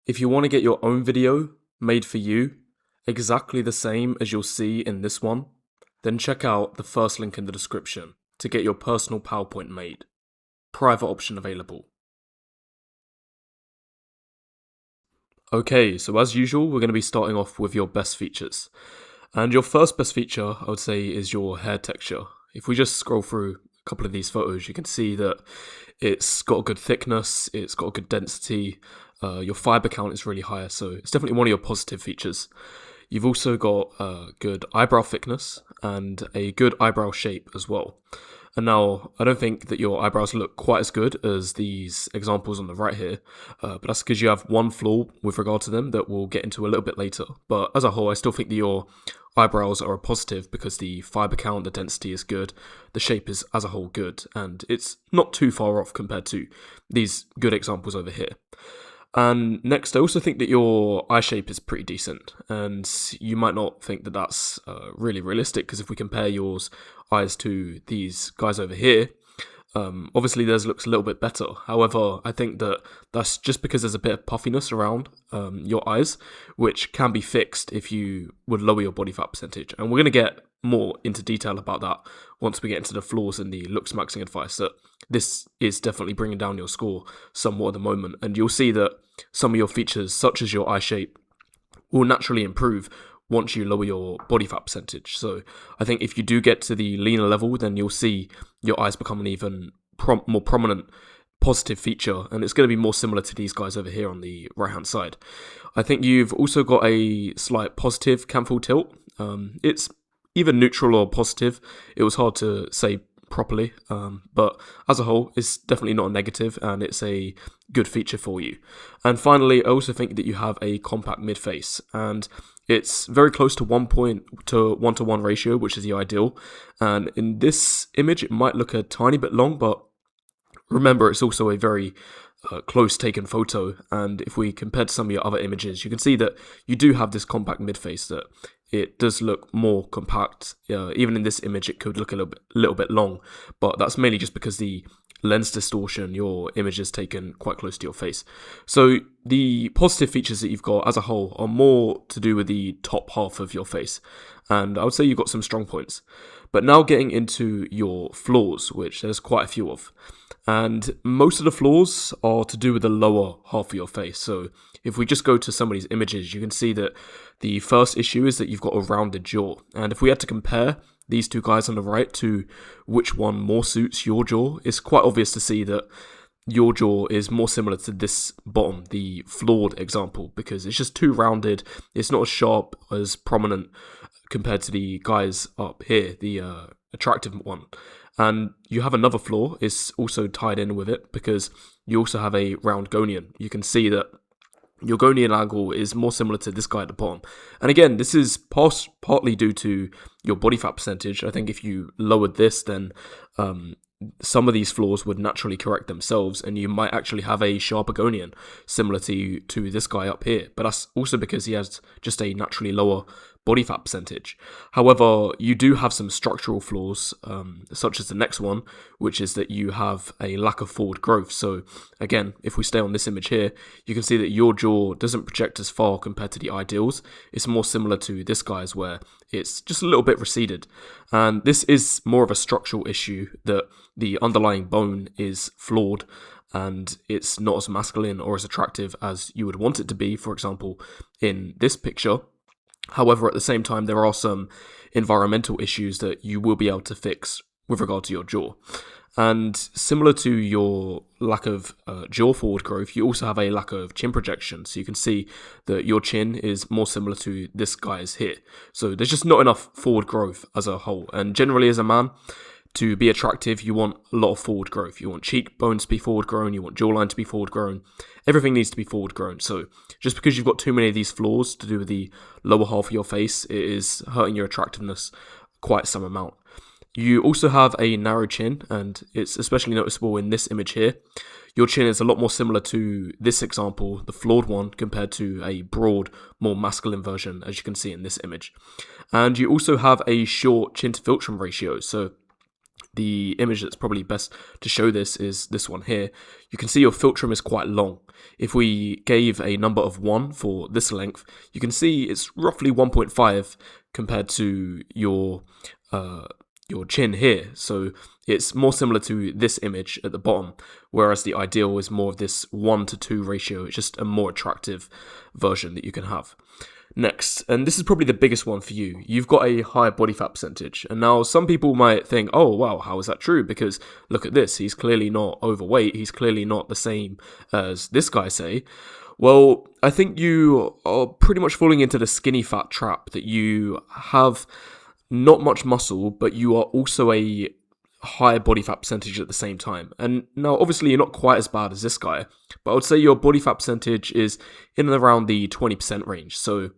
If you want to get your own video made for you, exactly the same as you'll see in this one, then check out the first link in the description to get your personal PowerPoint made. Private option available. Okay, so as usual, we're going to be starting off with your best features. And your first best feature, I would say, is your hair texture. If we just scroll through a couple of these photos, you can see that it's got a good thickness, it's got a good density, your fiber count is really high, so it's definitely one of your positive features. You've also got good eyebrow thickness and a good eyebrow shape as well. And now, I don't think that your eyebrows look quite as good as these examples on the right here, but that's because you have one flaw with regard to them that we'll get into a little bit later. But as a whole, I still think that your eyebrows are a positive because the fiber count, the density is good, the shape is as a whole good, and it's not too far off compared to these good examples over here. And next, I also think that your eye shape is pretty decent, and you might not think that that's really realistic, because if we compare yours eyes to these guys over here, obviously theirs looks a little bit better. However, I think that that's just because there's a bit of puffiness around your eyes, which can be fixed if you would lower your body fat percentage. And we're going to get more into detail about that once we get into the flaws in the Looksmaxx Advice, that this is definitely bringing down your score somewhat at the moment. And you'll see that some of your features, such as your eye shape, will naturally improve once you lower your body fat percentage. So I think if you do get to the leaner level, then you'll see your eyes become an even more prominent positive feature, and it's going to be more similar to these guys over here on the right hand side. I think you've also got a slight positive canthal tilt. It's either neutral or positive. It was hard to say properly, but as a whole, it's definitely not a negative, and it's a good feature for you. And finally, I also think that you have a compact mid face, and it's very close to 1:1 ratio, which is the ideal. And in this image, it might look a tiny bit long, but remember, it's also a very close taken photo. And if we compare to some of your other images, you can see that you do have this compact mid face, that it does look more compact. Even in this image, it could look a little bit long, but that's mainly just because the lens distortion, your image is taken quite close to your face. So the positive features that you've got as a whole are more to do with the top half of your face, and I would say you've got some strong points. But now getting into your flaws, which there's quite a few of, and most of the flaws are to do with the lower half of your face. So if we just go to some of these images, you can see that the first issue is that you've got a rounded jaw, and if we had to compare these two guys on the right to which one more suits your jaw, it's quite obvious to see that your jaw is more similar to this bottom, the flawed example, because it's just too rounded. It's not as sharp, as prominent compared to the guys up here, the attractive one. And you have another flaw is also tied in with it, because you also have a round gonian. You can see that your gonian angle is more similar to this guy at the bottom. And again, this is partly due to your body fat percentage. I think if you lowered this, then some of these flaws would naturally correct themselves, and you might actually have a sharper gonian similar to this guy up here. But that's also because he has just a naturally lower body fat percentage. However, you do have some structural flaws, such as the next one, which is that you have a lack of forward growth. So again, if we stay on this image here, you can see that your jaw doesn't project as far compared to the ideals. It's more similar to this guy's, where it's just a little bit receded. And this is more of a structural issue, that the underlying bone is flawed and it's not as masculine or as attractive as you would want it to be, for example, in this picture. However, at the same time, there are some environmental issues that you will be able to fix with regard to your jaw. And similar to your lack of jaw forward growth, you also have a lack of chin projection. So you can see that your chin is more similar to this guy's here. So there's just not enough forward growth as a whole. And generally, as a man, to be attractive, you want a lot of forward growth. You want cheekbones to be forward grown, you want jawline to be forward grown. Everything needs to be forward grown. So just because you've got too many of these flaws to do with the lower half of your face, it is hurting your attractiveness quite some amount. You also have a narrow chin, and it's especially noticeable in this image here. Your chin is a lot more similar to this example, the flawed one, compared to a broad, more masculine version, as you can see in this image. And you also have a short chin to philtrum ratio. So the image that's probably best to show this is this one here. You can see your filtrum is quite long. If we gave a number of 1 for this length, you can see it's roughly 1.5 compared to your chin here. So it's more similar to this image at the bottom, whereas the ideal is more of this 1:2 ratio. It's just a more attractive version that you can have. Next, and this is probably the biggest one for you, you've got a higher body fat percentage. And now some people might think, oh wow, how is that true? Because look at this, he's clearly not overweight, he's clearly not the same as this guy, say. Well, I think you are pretty much falling into the skinny fat trap, that you have not much muscle, but you are also a higher body fat percentage at the same time. And now obviously you're not quite as bad as this guy, but I would say your body fat percentage is in and around the 20% range. So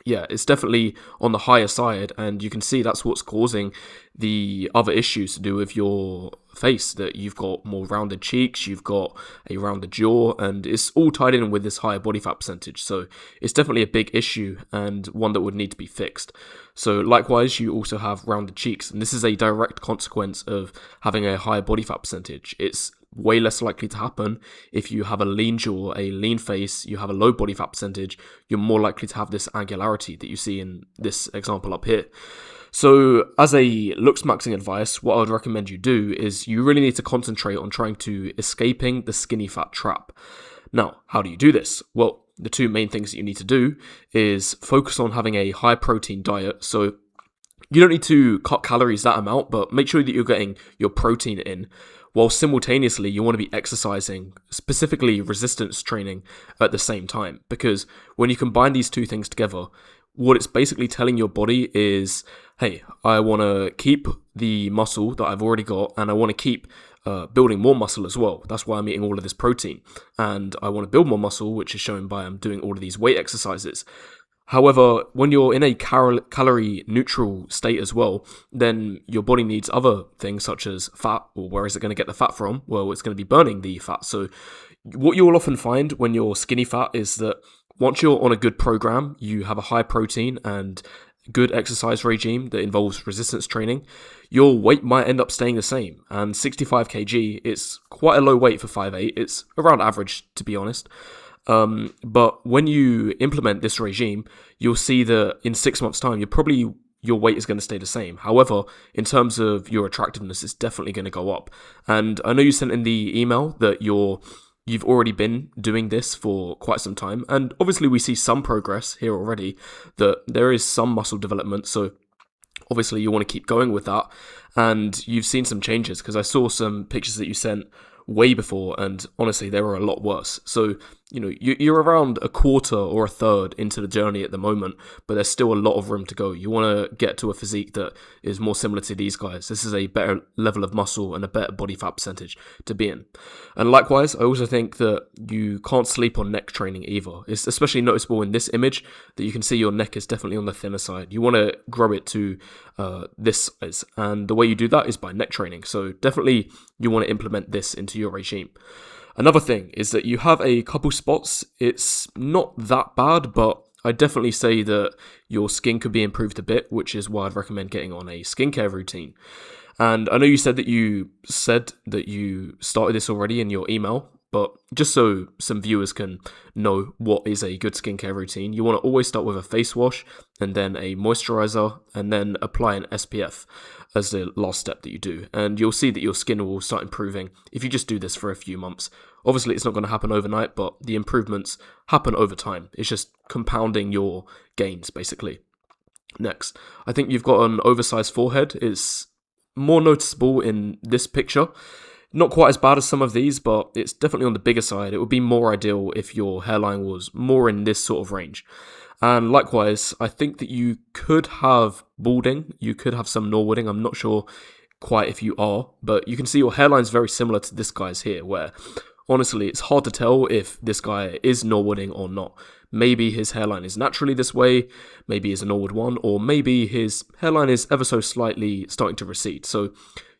yeah, it's definitely on the higher side, and you can see that's what's causing the other issues to do with your face, that you've got more rounded cheeks, you've got a rounded jaw, and it's all tied in with this higher body fat percentage. So it's definitely a big issue and one that would need to be fixed. So likewise, you also have rounded cheeks, and this is a direct consequence of having a higher body fat percentage. It's way less likely to happen if you have a lean jaw, a lean face, you have a low body fat percentage. You're more likely to have this angularity that you see in this example up here. So as a looksmaxing advice, what I would recommend you do is you really need to concentrate on trying to escaping the skinny fat trap. Now, how do you do this? Well, the two main things that you need to do is focus on having a high protein diet. So you don't need to cut calories that amount, but make sure that you're getting your protein in, while simultaneously you want to be exercising, specifically resistance training, at the same time. Because when you combine these two things together, what it's basically telling your body is, hey, I want to keep the muscle that I've already got, and I want to keep building more muscle as well. That's why I'm eating all of this protein. And I want to build more muscle, which is shown by I'm doing all of these weight exercises. However, when you're in a calorie neutral state as well, then your body needs other things such as fat. Or where is it going to get the fat from? Well, it's going to be burning the fat. So what you'll often find when you're skinny fat is that once you're on a good program, you have a high protein and good exercise regime that involves resistance training, your weight might end up staying the same. And 65 kg, it's quite a low weight for 5'8". It's around average, to be honest. But when you implement this regime, you'll see that in 6 months' time, your weight is going to stay the same. However, in terms of your attractiveness, it's definitely going to go up. And I know you sent in the email that you've already been doing this for quite some time. And obviously we see some progress here already, that there is some muscle development. So obviously you want to keep going with that. And you've seen some changes, because I saw some pictures that you sent way before, and honestly they were a lot worse. So you're around a quarter or a third into the journey at the moment, but there's still a lot of room to go. You want to get to a physique that is more similar to these guys. This is a better level of muscle and a better body fat percentage to be in. And likewise, I also think that you can't sleep on neck training either. It's especially noticeable in this image that you can see your neck is definitely on the thinner side. You want to grow it to this size, and the way you do that is by neck training. So definitely you want to implement this into your regime. Another thing is that you have a couple spots. It's not that bad, but I definitely say that your skin could be improved a bit, which is why I'd recommend getting on a skincare routine. And I know you said that you started this already in your email, but just so some viewers can know what is a good skincare routine, you want to always start with a face wash and then a moisturizer and then apply an SPF as the last step that you do. And you'll see that your skin will start improving if you just do this for a few months. Obviously, it's not going to happen overnight, but the improvements happen over time. It's just compounding your gains, basically. Next, I think you've got an oversized forehead. It's more noticeable in this picture. Not quite as bad as some of these, but it's definitely on the bigger side. It would be more ideal if your hairline was more in this sort of range. And likewise, I think that you could have balding. You could have some Norwooding. I'm not sure quite if you are, but you can see your hairline's very similar to this guy's here, where honestly, it's hard to tell if this guy is Norwooding or not. Maybe his hairline is naturally this way, maybe he's a Norwood 1, or maybe his hairline is ever so slightly starting to recede. So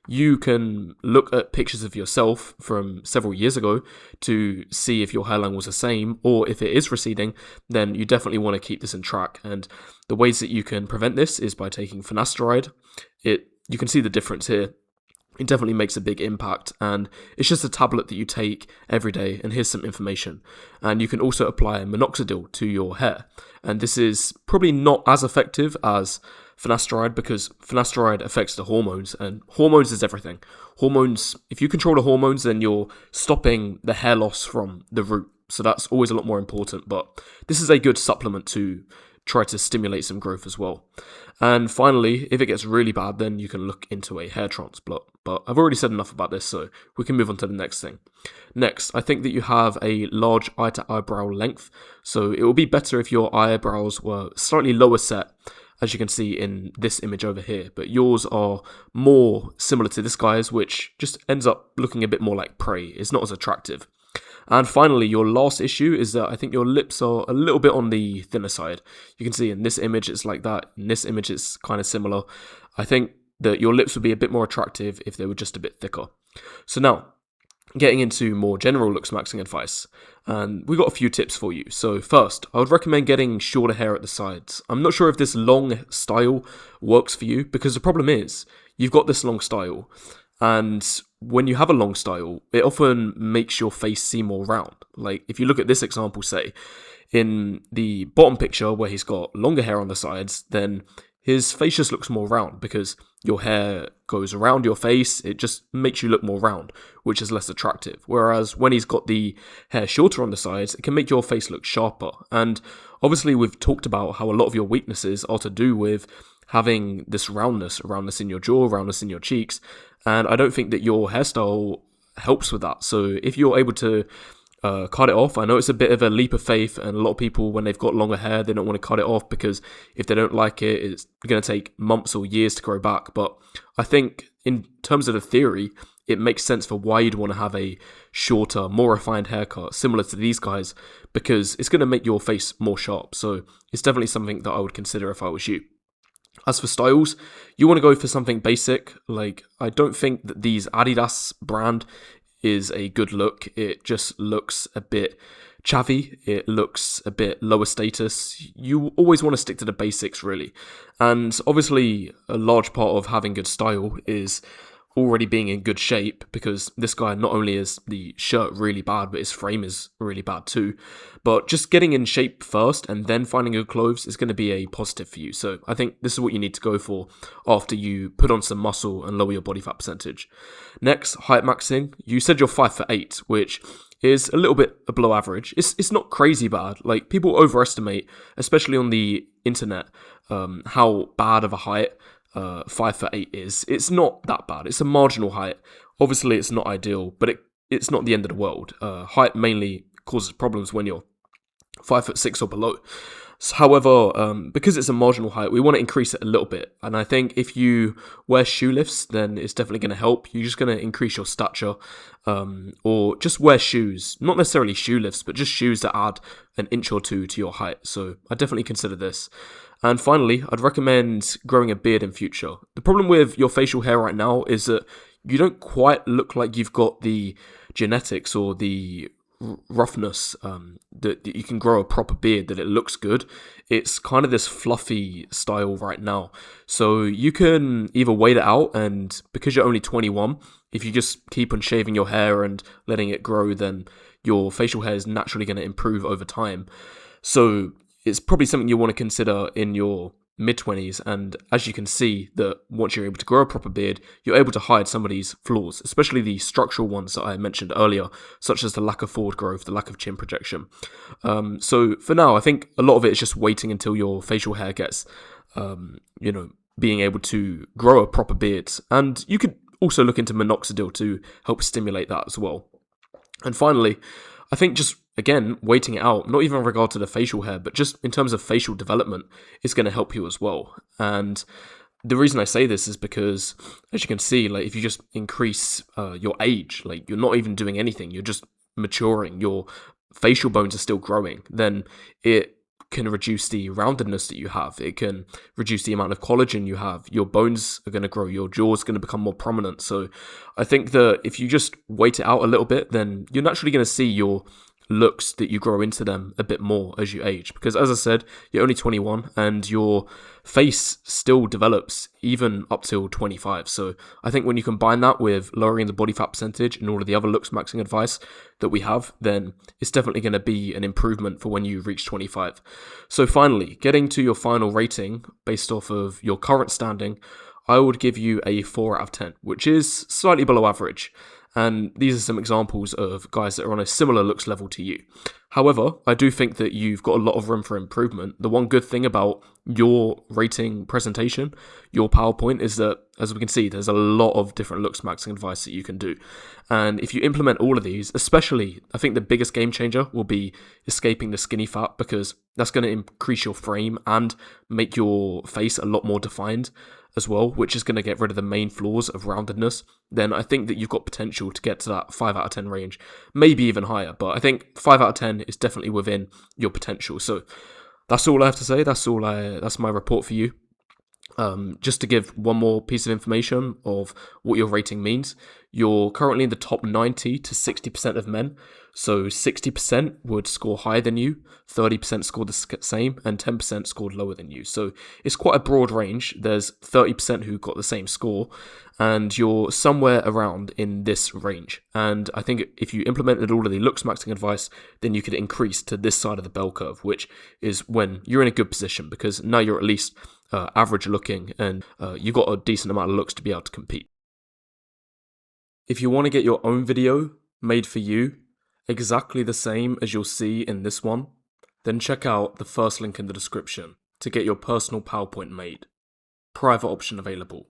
you can look at pictures of yourself from several years ago to see if your hairline was the same, or if it is receding, then you definitely want to keep this in track. And the ways that you can prevent this is by taking finasteride. You can see the difference here. it definitely makes a big impact. And it's just a tablet that you take every day, and here's some information. And you can also apply minoxidil to your hair, and this is probably not as effective as finasteride, because finasteride affects the hormones, and hormones is everything. Hormones, if you control the hormones, then you're stopping the hair loss from the root, so that's always a lot more important. But this is a good supplement to try to stimulate some growth as well. And finally, if it gets really bad, then you can look into a hair transplant. But I've already said enough about this, so we can move on to the next thing. Next, I think that you have a large eye to eyebrow length, so it would be better if your eyebrows were slightly lower set, as you can see in this image over here, but yours are more similar to this guy's, which just ends up looking a bit more like prey. It's not as attractive. And finally, your last issue is that I think your lips are a little bit on the thinner side. You can see in this image it's like that, in this image it's kind of similar. I think that your lips would be a bit more attractive if they were just a bit thicker. So now, getting into more general looksmaxing advice, and we got a few tips for you. So first, I would recommend getting shorter hair at the sides. I'm not sure if this long style works for you, because the problem is, you've got this long style, and when you have a long style, it often makes your face seem more round. Like, if you look at this example, say, in the bottom picture where he's got longer hair on the sides, then his face just looks more round because your hair goes around your face. It just makes you look more round, which is less attractive. Whereas when he's got the hair shorter on the sides, it can make your face look sharper. And obviously we've talked about how a lot of your weaknesses are to do with having this roundness in your jaw, roundness in your cheeks. And I don't think that your hairstyle helps with that. So if you're able to cut it off, I know it's a bit of a leap of faith, and a lot of people, when they've got longer hair, they don't want to cut it off because if they don't like it, it's going to take months or years to grow back. But I think in terms of the theory, it makes sense for why you'd want to have a shorter, more refined haircut, similar to these guys, because it's going to make your face more sharp. So it's definitely something that I would consider if I was you. As for styles, you want to go for something basic. Like, I don't think that these Adidas brand is a good look. It just looks a bit chavvy. It looks a bit lower status. You always want to stick to the basics, really. And obviously, a large part of having good style is already being in good shape, because this guy, not only is the shirt really bad, but his frame is really bad too. But just getting in shape first and then finding good clothes is going to be a positive for you. So I think this is what you need to go for after you put on some muscle and lower your body fat percentage. Next, height maxing. You said you're 5'8", which is a little bit below average. It's not crazy bad. Like, people overestimate, especially on the internet, how bad of a height 5'8" is. It's not that bad. It's a marginal height. Obviously, it's not ideal, but it's not the end of the world. Height mainly causes problems when you're 5'6" or below. So, however, because it's a marginal height, we want to increase it a little bit. And I think if you wear shoe lifts, then it's definitely going to help. You're just going to increase your stature, or just wear shoes. Not necessarily shoe lifts, but just shoes that add an inch or two to your height. So I definitely consider this. And finally, I'd recommend growing a beard in future. The problem with your facial hair right now is that you don't quite look like you've got the genetics or the roughness that you can grow a proper beard, that it looks good. It's kind of this fluffy style right now. So you can either wait it out, and because you're only 21, if you just keep on shaving your hair and letting it grow, then your facial hair is naturally going to improve over time. So it's probably something you want to consider in your mid-20s, and as you can see, that once you're able to grow a proper beard, you're able to hide some of these flaws, especially the structural ones that I mentioned earlier, such as the lack of forward growth, the lack of chin projection. So for now, I think a lot of it is just waiting until your facial hair gets, being able to grow a proper beard, and you could also look into minoxidil to help stimulate that as well. And finally, I think just, again, waiting it out, not even in regard to the facial hair, but just in terms of facial development, is going to help you as well. And the reason I say this is because, as you can see, like, if you just increase your age, like, you're not even doing anything, you're just maturing, your facial bones are still growing, then it can reduce the roundedness that you have. It can reduce the amount of collagen you have. Your bones are going to grow. Your jaw is going to become more prominent. So I think that if you just wait it out a little bit, then you're naturally going to see your looks that you grow into them a bit more as you age. Because as I said, you're only 21 and your face still develops even up till 25. So I think when you combine that with lowering the body fat percentage and all of the other Looksmaxxing advice that we have, then it's definitely going to be an improvement for when you reach 25. So finally, getting to your final rating based off of your current standing, I would give you a 4 out of 10, which is slightly below average. And these are some examples of guys that are on a similar looks level to you. However, I do think that you've got a lot of room for improvement. The one good thing about your rating presentation, your PowerPoint, is that, as we can see, there's a lot of different Looksmaxxing advice that you can do. And if you implement all of these, especially, I think the biggest game changer will be escaping the skinny fat, because that's going to increase your frame and make your face a lot more defined as well, which is going to get rid of the main flaws of roundedness. Then I think that you've got potential to get to that 5 out of 10 range, maybe even higher, but I think 5 out of 10 is definitely within your potential. So that's all I have to say. That's my report for you. Just to give one more piece of information of what your rating means, you're currently in the top 90 to 60% of men. So 60% would score higher than you, 30% scored the same, and 10% scored lower than you. So it's quite a broad range. There's 30% who got the same score, and you're somewhere around in this range. And I think if you implemented all of the Looksmaxxing advice, then you could increase to this side of the bell curve, which is when you're in a good position, because now you're at least average looking, and you got a decent amount of looks to be able to compete. If you want to get your own video made for you, exactly the same as you'll see in this one, then check out the first link in the description to get your personal PowerPoint made. Private option available.